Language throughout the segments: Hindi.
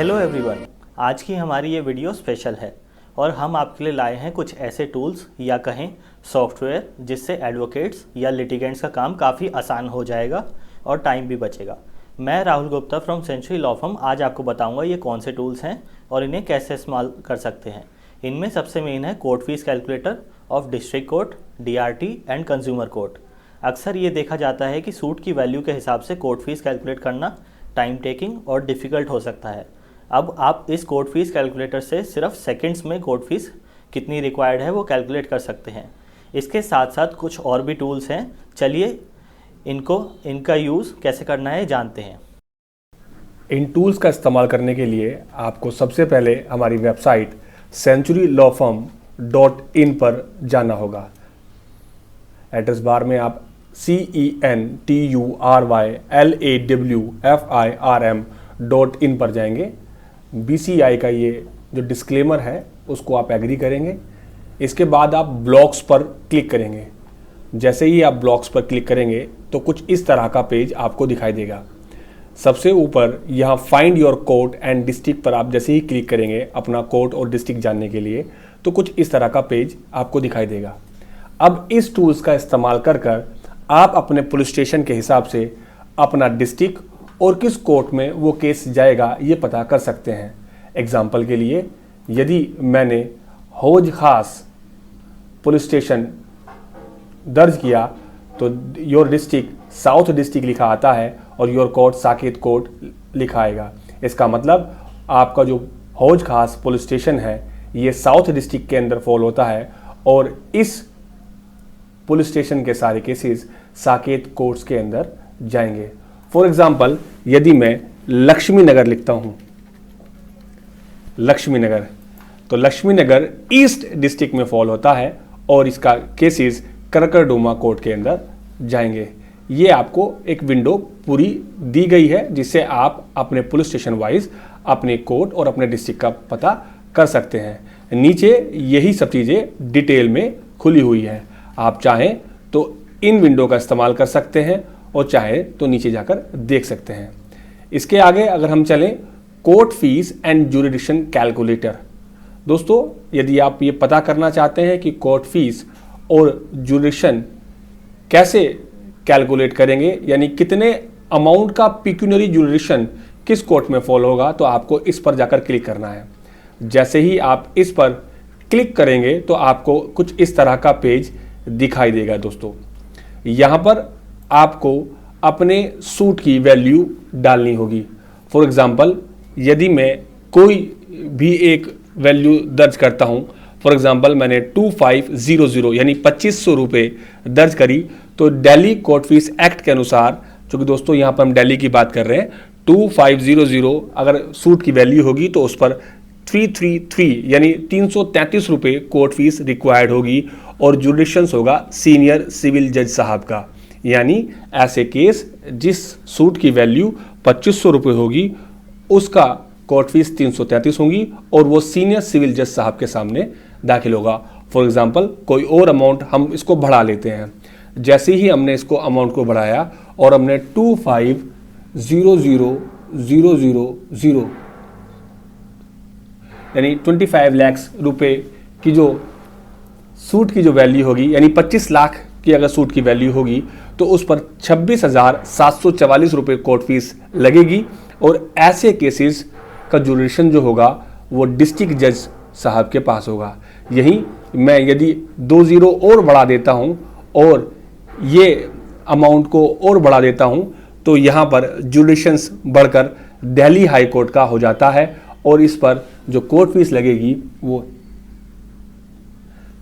हेलो एवरीवन, आज की हमारी ये वीडियो स्पेशल है और हम आपके लिए लाए हैं कुछ ऐसे टूल्स या कहें सॉफ्टवेयर जिससे एडवोकेट्स या लिटिगेंट्स का काम काफ़ी आसान हो जाएगा और टाइम भी बचेगा। मैं Rahul Gupta from century law firm आज आपको बताऊंगा ये कौन से टूल्स हैं और इन्हें कैसे इस्तेमाल कर सकते हैं। इनमें सबसे मेन है court fees calculator of district court, DRT and consumer court. अक्सर ये देखा जाता है कि सूट की वैल्यू के हिसाब से कोर्ट फीस कैलकुलेट करना टाइम टेकिंग और डिफ़िकल्ट हो सकता है। अब आप इस कोर्ट फीस कैलकुलेटर से सिर्फ सेकंड्स में कोर्ट फीस कितनी रिक्वायर्ड है वो कैलकुलेट कर सकते हैं। इसके साथ साथ कुछ और भी टूल्स हैं, चलिए इनका यूज़ कैसे करना है जानते हैं। इन टूल्स का इस्तेमाल करने के लिए आपको सबसे पहले हमारी वेबसाइट centurylawfirm.in पर जाना होगा। एड्रेस बार में आप centurylawfirm.in पर जाएंगे। BCI का ये जो डिस्क्लेमर है उसको आप एग्री करेंगे। इसके बाद आप ब्लॉक्स पर क्लिक करेंगे। जैसे ही आप ब्लॉक्स पर क्लिक करेंगे तो कुछ इस तरह का पेज आपको दिखाई देगा। सबसे ऊपर यहाँ find your court and district पर आप जैसे ही क्लिक करेंगे अपना कोर्ट और डिस्ट्रिक्ट जानने के लिए तो कुछ इस तरह का पेज आपको दिखाई देगा। अब इस टूल्स का इस्तेमाल कर आप अपने पुलिस स्टेशन के हिसाब से अपना डिस्ट्रिक्ट और किस कोर्ट में वो केस जाएगा ये पता कर सकते हैं। एग्जाम्पल के लिए यदि मैंने हौज खास पुलिस स्टेशन दर्ज किया तो योर डिस्ट्रिक्ट साउथ डिस्ट्रिक्ट लिखा आता है और योर कोर्ट साकेत कोर्ट लिखा आएगा। इसका मतलब आपका जो हौज खास पुलिस स्टेशन है ये साउथ डिस्ट्रिक्ट के अंदर फॉल होता है और इस पुलिस स्टेशन के सारे केसेस साकेत कोर्ट्स के अंदर जाएंगे। फॉर एग्जाम्पल यदि मैं लक्ष्मी नगर लिखता हूँ, लक्ष्मी नगर, तो लक्ष्मी नगर ईस्ट डिस्ट्रिक्ट में फॉल होता है और इसका केसेस करकरडोमा कोर्ट के अंदर जाएंगे। ये आपको एक विंडो पूरी दी गई है जिससे आप अपने पुलिस स्टेशन वाइज अपने कोर्ट और अपने डिस्ट्रिक्ट का पता कर सकते हैं। नीचे यही सब चीज़ें डिटेल में खुली हुई है। आप चाहें तो इन विंडो का इस्तेमाल कर सकते हैं और चाहें तो नीचे जाकर देख सकते हैं। इसके आगे अगर हम चलें, court fees and jurisdiction calculator. दोस्तों यदि आप ये पता करना चाहते हैं कि कोर्ट फीस और जुरिडिक्शन कैसे कैलकुलेट करेंगे यानी कितने अमाउंट का पिक्यूनरी जुरिडिक्शन किस कोर्ट में फॉल होगा तो आपको इस पर जाकर क्लिक करना है। जैसे ही आप इस पर क्लिक करेंगे तो आपको कुछ इस तरह का पेज दिखाई देगा। दोस्तों यहाँ पर आपको अपने सूट की वैल्यू डालनी होगी। फॉर एग्जांपल यदि मैं कोई भी एक वैल्यू दर्ज करता हूँ, फॉर एग्जांपल मैंने 2500 यानी 2500 रुपये दर्ज करी तो दिल्ली कोर्ट फीस एक्ट के अनुसार, चूँकि दोस्तों यहाँ पर हम दिल्ली की बात कर रहे हैं, 2500 अगर सूट की वैल्यू होगी तो उस पर 333 यानी 333 रुपये कोर्ट फीस रिक्वायर्ड होगी और जुरिडिक्शंस होगा सीनियर सिविल जज साहब का। यानी ऐसे केस जिस सूट की वैल्यू 2500 रुपये होगी उसका कोर्ट फीस 333 होगी और वो सीनियर सिविल जज साहब के सामने दाखिल होगा। फॉर एग्जांपल कोई और अमाउंट हम इसको बढ़ा लेते हैं। जैसे ही हमने इसको अमाउंट को बढ़ाया और हमने 2500,000 यानी 25 लाख रुपए की जो सूट की जो वैल्यू होगी यानी 25 लाख की अगर सूट की वैल्यू होगी तो उस पर 26,744 रुपये कोर्ट फीस लगेगी और ऐसे केसेस का जुरिडिक्शन जो होगा वो डिस्ट्रिक्ट जज साहब के पास होगा। यही मैं यदि 20 और बढ़ा देता हूँ और ये अमाउंट को और बढ़ा देता हूँ तो यहाँ पर जुरिडिक्शंस बढ़कर दिल्ली हाई कोर्ट का हो जाता है और इस पर जो कोर्ट फीस लगेगी वो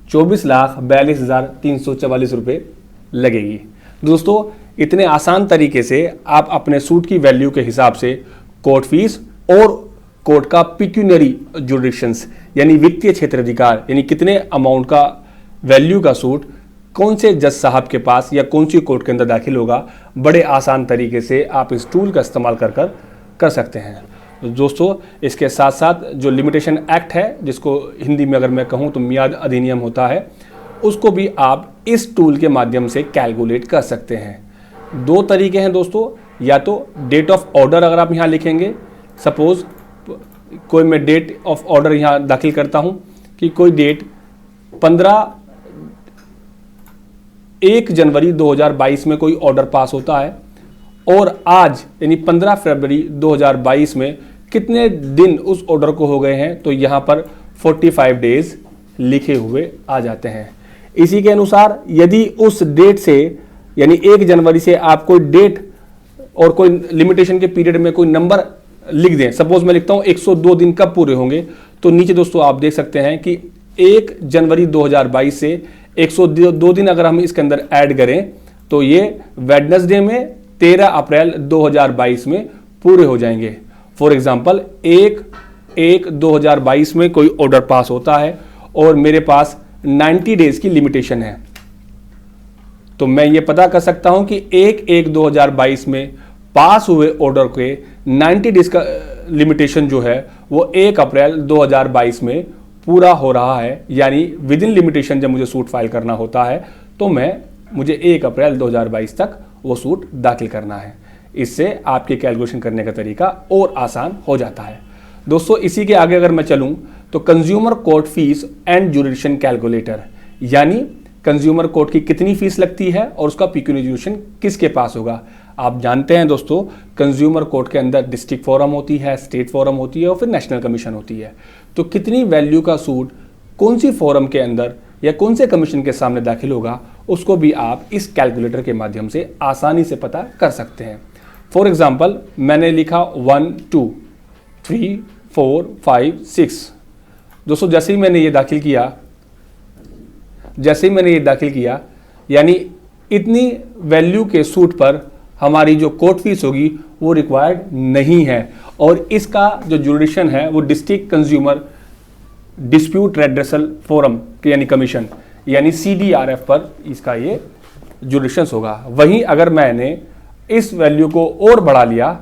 24,42,344 रुपये लगेगी। दोस्तों इतने आसान तरीके से आप अपने सूट की वैल्यू के हिसाब से कोर्ट फीस और कोर्ट का पिक्यूनरी जुरिडिक्शंस यानी वित्तीय क्षेत्राधिकार यानी कितने अमाउंट का वैल्यू का सूट कौन से जज साहब के पास या कौन सी कोर्ट के अंदर दाखिल होगा, बड़े आसान तरीके से आप इस टूल का इस्तेमाल कर सकते हैं। दोस्तों इसके साथ साथ जो लिमिटेशन एक्ट है जिसको हिंदी में अगर मैं कहूँ तो मियाद अधिनियम होता है, उसको भी आप इस टूल के माध्यम से कैलकुलेट कर सकते हैं। दो तरीके हैं दोस्तों, या तो डेट ऑफ ऑर्डर अगर आप यहाँ लिखेंगे, सपोज कोई मैं डेट ऑफ ऑर्डर यहाँ दाखिल करता हूँ कि कोई डेट 1 जनवरी 2022 में कोई ऑर्डर पास होता है और आज यानी 15 फरवरी 2022 में कितने दिन उस ऑर्डर को हो गए हैं, तो यहाँ पर 45 डेज लिखे हुए आ जाते हैं। इसी के अनुसार यदि उस डेट से यानी 1 जनवरी से आप कोई डेट और कोई लिमिटेशन के पीरियड में कोई नंबर लिख दें, सपोज मैं लिखता हूं 102 दिन कब पूरे होंगे, तो नीचे दोस्तों आप देख सकते हैं कि 1 जनवरी 2022 से 102 दिन अगर हम इसके अंदर ऐड करें तो ये वेडनेसडे में 13 अप्रैल 2022 में पूरे हो जाएंगे। फॉर एग्जांपल 1/1/2022 में कोई ऑर्डर पास होता है और मेरे पास 90 डेज की लिमिटेशन है, तो मैं ये पता कर सकता हूं कि 1/1/2022 में पास हुए ऑर्डर के 90 डेज का लिमिटेशन जो है वो 1 अप्रैल 2022 में पूरा हो रहा है। यानी विद इन लिमिटेशन जब मुझे सूट फाइल करना होता है तो मुझे 1 अप्रैल 2022 तक वो सूट दाखिल करना है। इससे आपके कैलकुलेशन करने का तरीका और आसान हो जाता है। दोस्तों इसी के आगे अगर मैं चलूं तो consumer court fees and jurisdiction calculator, यानी कंज्यूमर कोर्ट की कितनी फीस लगती है और उसका पिक्यूनियरी ज्यूरिडिक्शन किसके पास होगा। आप जानते हैं दोस्तों कंज्यूमर कोर्ट के अंदर डिस्ट्रिक्ट फोरम होती है, स्टेट फोरम होती है और फिर नेशनल कमीशन होती है। तो कितनी वैल्यू का सूट कौन सी फोरम के अंदर या कौन से कमीशन के सामने दाखिल होगा, उसको भी आप इस कैलकुलेटर के माध्यम से आसानी से पता कर सकते हैं। फॉर एग्जाम्पल मैंने लिखा 1 2 3 4 5 6। दोस्तों जैसे ही मैंने ये दाखिल किया यानी इतनी वैल्यू के सूट पर हमारी जो कोर्ट फीस होगी वो रिक्वायर्ड नहीं है और इसका जो ज्यूरिडिक्शन है वो district consumer dispute redressal forum यानी कमीशन यानी CDRF पर इसका ये ज्यूरिडिक्शन होगा। वहीं अगर मैंने इस वैल्यू को और बढ़ा लिया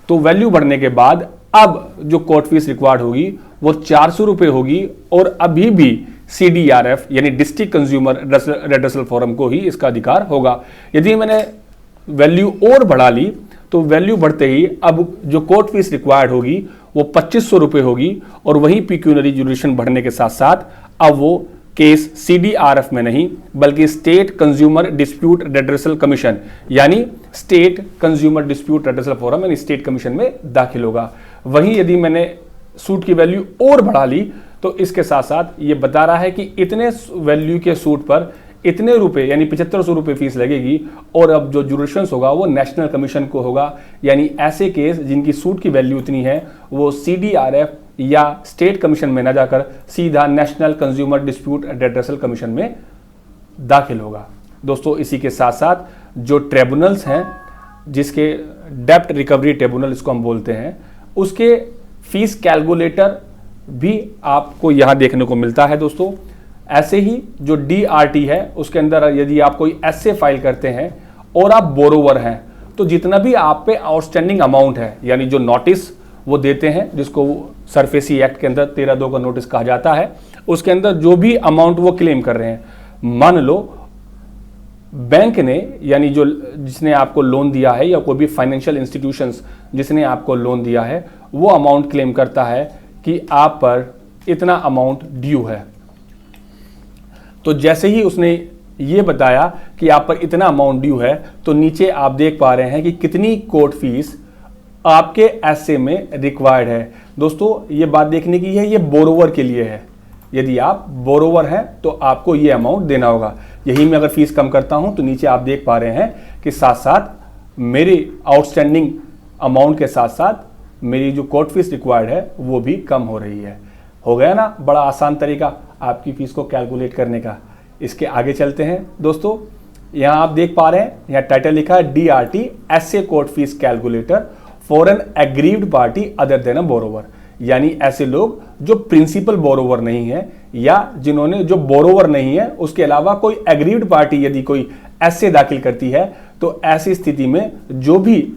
तो वैल्यू बढ़ने के बाद अब जो कोर्ट फीस रिक्वायर्ड होगी वो 400 रुपये होगी और अभी भी CDRF यानी डिस्ट्रिक्ट कंज्यूमर रेड्रेसल फोरम को ही इसका अधिकार होगा। यदि मैंने वैल्यू और बढ़ा ली तो वैल्यू बढ़ते ही अब जो कोर्ट फीस रिक्वायर्ड होगी वो 2500 रुपये होगी और वहीं पिक्यूनरी ज्यूरिडिक्शन बढ़ने के साथ साथ अब वो केस CDRF में नहीं बल्कि state consumer dispute redressal commission यानी state consumer dispute redressal forum यानी स्टेट कमीशन में दाखिल होगा। वहीं यदि मैंने सूट की वैल्यू और बढ़ा ली तो इसके साथ साथ ये बता रहा है कि इतने वैल्यू के सूट पर इतने रुपए यानी 7500 रुपये फीस लगेगी और अब जो ज्यूरिडिक्शन होगा वो नेशनल कमीशन को होगा। यानी ऐसे केस जिनकी सूट की वैल्यू इतनी है वो CDRF या स्टेट कमीशन में न जाकर सीधा national consumer dispute redressal commission में दाखिल होगा। दोस्तों इसी के साथ साथ जो ट्रिब्यूनल्स हैं जिसके डेब्ट रिकवरी ट्रिब्यूनल इसको हम बोलते हैं उसके फीस कैलकुलेटर भी आपको यहाँ देखने को मिलता है। दोस्तों ऐसे ही जो DRT है उसके अंदर यदि आप कोई एसे फाइल करते हैं और आप बोरोवर हैं तो जितना भी आप पे आउटस्टैंडिंग अमाउंट है यानी जो नोटिस वो देते हैं जिसको सरफेसी एक्ट के अंदर 13(2) का नोटिस कहा जाता है, उसके अंदर जो भी अमाउंट वो क्लेम कर रहे हैं, मान लो बैंक ने यानी जो जिसने आपको लोन दिया है या कोई भी फाइनेंशियल इंस्टीट्यूशंस जिसने आपको लोन दिया है वो अमाउंट क्लेम करता है कि आप पर इतना अमाउंट ड्यू है। तो जैसे ही उसने ये बताया कि आप पर इतना अमाउंट ड्यू है तो नीचे आप देख पा रहे हैं कि कितनी कोर्ट फीस आपके एसे में रिक्वायर्ड है। दोस्तों ये बात देखने की है, ये बोरोवर के लिए है। यदि आप बोरोवर हैं तो आपको ये अमाउंट देना होगा। यही मैं अगर फीस कम करता हूं तो नीचे आप देख पा रहे हैं कि साथ साथ मेरी आउटस्टैंडिंग अमाउंट के साथ साथ मेरी जो कोर्ट फीस रिक्वायर्ड है वो भी कम हो रही है। हो गया ना बड़ा आसान तरीका आपकी फीस को कैलकुलेट करने का। इसके आगे चलते हैं। दोस्तों यहाँ आप देख पा रहे हैं, यहाँ टाइटल लिखा है DRT एसे court fees calculator for an aggrieved party other than a borrower, यानी ऐसे लोग जो प्रिंसिपल बोरोवर नहीं है या जिन्होंने जो बोरोवर नहीं है उसके अलावा कोई एग्रीव्ड पार्टी यदि कोई एसे दाखिल करती है तो ऐसी स्थिति में जो भी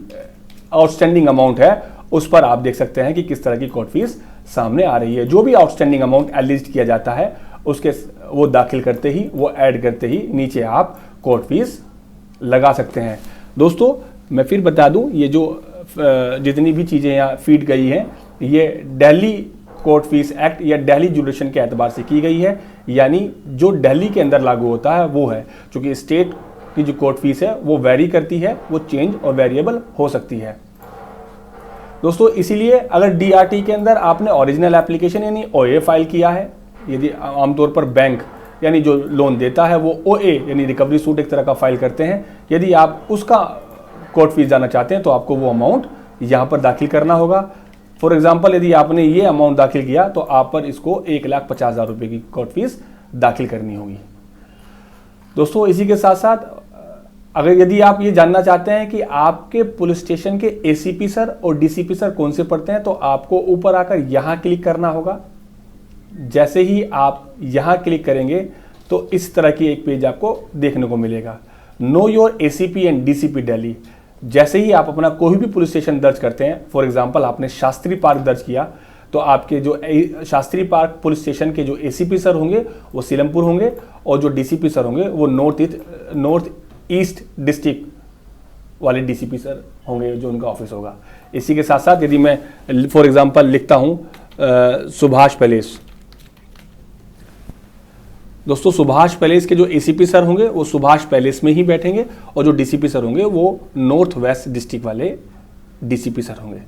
आउटस्टैंडिंग अमाउंट है उस पर आप देख सकते हैं कि किस तरह की कोर्ट फीस सामने आ रही है। जो भी आउटस्टैंडिंग अमाउंट एलिस्ट किया जाता है उसके वो दाखिल करते ही वो ऐड करते ही नीचे आप कोर्ट फीस लगा सकते हैं। दोस्तों मैं फिर बता दूं ये जो जितनी भी चीज़ें यहाँ फीड गई हैं ये दिल्ली कोर्ट फीस एक्ट या दिल्ली जुडिशन के एतबार से की गई है, यानी जो दिल्ली के अंदर लागू होता है वो है। क्योंकि स्टेट की जो कोर्ट फीस है वो वेरी करती है, वो चेंज और वेरिएबल हो सकती है दोस्तों। इसीलिए अगर डीआरटी के अंदर आपने ओरिजिनल एप्लीकेशन यानी ओए फाइल किया है, यदि आमतौर पर बैंक यानी जो लोन देता है वो ओए यानी रिकवरी सूट एक तरह का फाइल करते हैं, यदि आप उसका कोर्ट फीस जाना चाहते हैं तो आपको वो अमाउंट यहाँ पर दाखिल करना होगा। फॉर एग्जाम्पल यदि आपने ये अमाउंट दाखिल किया तो आप पर इसको 1,50,000 रुपये की कोर्ट फीस दाखिल करनी होगी दोस्तों। इसी के साथ साथ अगर यदि आप ये जानना चाहते हैं कि आपके पुलिस स्टेशन के एसीपी सर और डीसीपी सर कौन से पढ़ते हैं, तो आपको ऊपर आकर यहाँ क्लिक करना होगा। जैसे ही आप यहाँ क्लिक करेंगे तो इस तरह की एक पेज आपको देखने को मिलेगा, know your ACP and DCP Delhi. जैसे ही आप अपना कोई भी पुलिस स्टेशन दर्ज करते हैं, फॉर एग्जांपल आपने शास्त्री पार्क दर्ज किया, तो आपके जो शास्त्री पार्क पुलिस स्टेशन के जो एसीपी सर होंगे वो सीलमपुर होंगे और जो डीसीपी सर होंगे वो नॉर्थ ईस्ट डिस्ट्रिक्ट वाले डीसीपी सर होंगे, जो उनका ऑफिस होगा। इसी के साथ साथ यदि मैं फॉर एग्जांपल लिखता हूं सुभाष पैलेस, दोस्तों सुभाष पैलेस के जो एसीपी सर होंगे वो सुभाष पैलेस में ही बैठेंगे और जो डीसीपी सर होंगे वो नॉर्थ वेस्ट डिस्ट्रिक्ट वाले डीसीपी सर होंगे।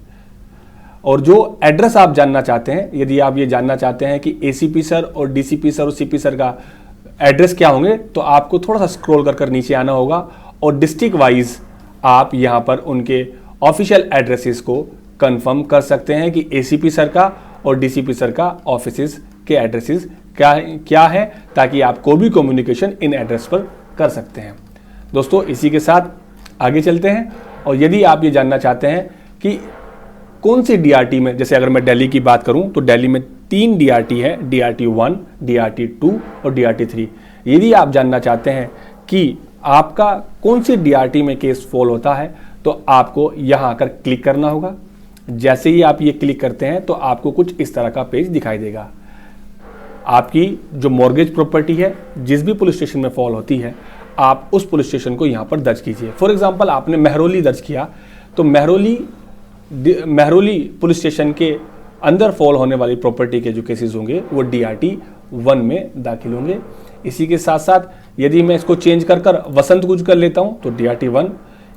और जो एड्रेस आप जानना चाहते हैं, यदि आप ये जानना चाहते हैं कि एसीपी सर और डीसीपी सर और सीपी सर का एड्रेस क्या होंगे, तो आपको थोड़ा सा स्क्रॉल कर नीचे आना होगा और डिस्ट्रिक्ट वाइज आप यहाँ पर उनके ऑफिशियल एड्रेसेस को कंफर्म कर सकते हैं कि एसीपी सर का और डीसीपी सर का ऑफिसेस के एड्रेसेस क्या है, ताकि आप कोई भी कम्युनिकेशन इन एड्रेस पर कर सकते हैं दोस्तों। इसी के साथ आगे चलते हैं और यदि आप ये जानना चाहते हैं कि कौन सी डीआरटी में, जैसे अगर मैं दिल्ली की बात करूं तो दिल्ली में 3 डीआरटी है, डीआरटी 1, डीआरटी 2 और डीआरटी 3। यदि आप जानना चाहते हैं कि आपका कौन सी डीआरटी में केस फॉल होता है तो आपको यहाँ आकर क्लिक करना होगा। जैसे ही आप ये क्लिक करते हैं तो आपको कुछ इस तरह का पेज दिखाई देगा। आपकी जो मॉर्गेज प्रॉपर्टी है जिस भी पुलिस स्टेशन में फॉल होती है, आप उस पुलिस स्टेशन को यहाँ पर दर्ज कीजिए। फॉर एग्जांपल आपने मेहरौली दर्ज किया तो मेहरौली पुलिस स्टेशन के अंदर फॉल होने वाली प्रॉपर्टी के जो केसेस होंगे वो डीआरटी 1 में दाखिल होंगे। इसी के साथ साथ यदि मैं इसको चेंज कर वसंत कुंज कर लेता हूँ तो डीआरटी 1।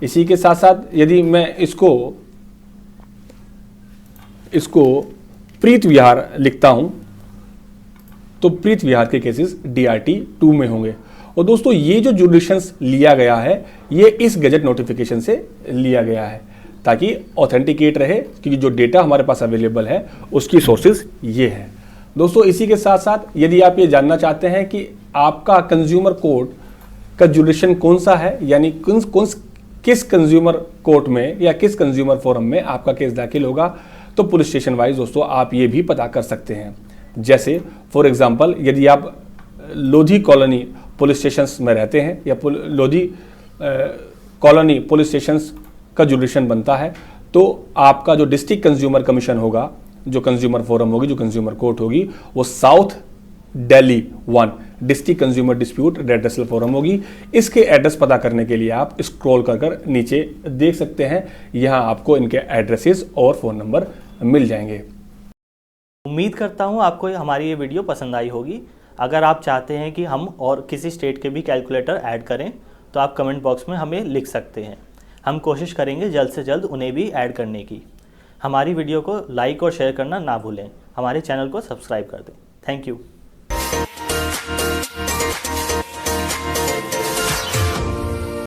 इसी के साथ साथ यदि मैं इसको प्रीत विहार लिखता हूँ तो प्रीत विहार के केसेस डीआरटी 2 में होंगे। और दोस्तों ये जो जुडिशंस लिया गया है ये इस गजट नोटिफिकेशन से लिया गया है ताकि ऑथेंटिकेट रहे, क्योंकि जो डेटा हमारे पास अवेलेबल है उसकी सोर्सेज ये है दोस्तों। इसी के साथ साथ यदि आप ये जानना चाहते हैं कि आपका कंज्यूमर कोर्ट का जुडिशन कौन सा है, यानी किस कंज्यूमर कोर्ट में या किस कंज्यूमर फोरम में आपका केस दाखिल होगा, तो पुलिस स्टेशन वाइज दोस्तों आप ये भी पता कर सकते हैं। जैसे फॉर एग्जांपल यदि आप लोधी कॉलोनी पुलिस स्टेशंस में रहते हैं या लोधी कॉलोनी पुलिस स्टेशंस का जुडिशन बनता है, तो आपका जो डिस्ट्रिक्ट कंज्यूमर कमीशन होगा, जो कंज्यूमर फोरम होगी, जो कंज्यूमर कोर्ट होगी, वो south Delhi 1 district consumer dispute redressal forum होगी। इसके एड्रेस पता करने के लिए आप स्क्रॉल कर नीचे देख सकते हैं, यहाँ आपको इनके एड्रेसेस और फ़ोन नंबर मिल जाएंगे। उम्मीद करता हूँ आपको हमारी ये वीडियो पसंद आई होगी। अगर आप चाहते हैं कि हम और किसी स्टेट के भी कैलकुलेटर ऐड करें तो आप कमेंट बॉक्स में हमें लिख सकते हैं। हम कोशिश करेंगे जल्द से जल्द उन्हें भी ऐड करने की। हमारी वीडियो को लाइक और शेयर करना ना भूलें। हमारे चैनल को सब्सक्राइब कर दें। Thank you.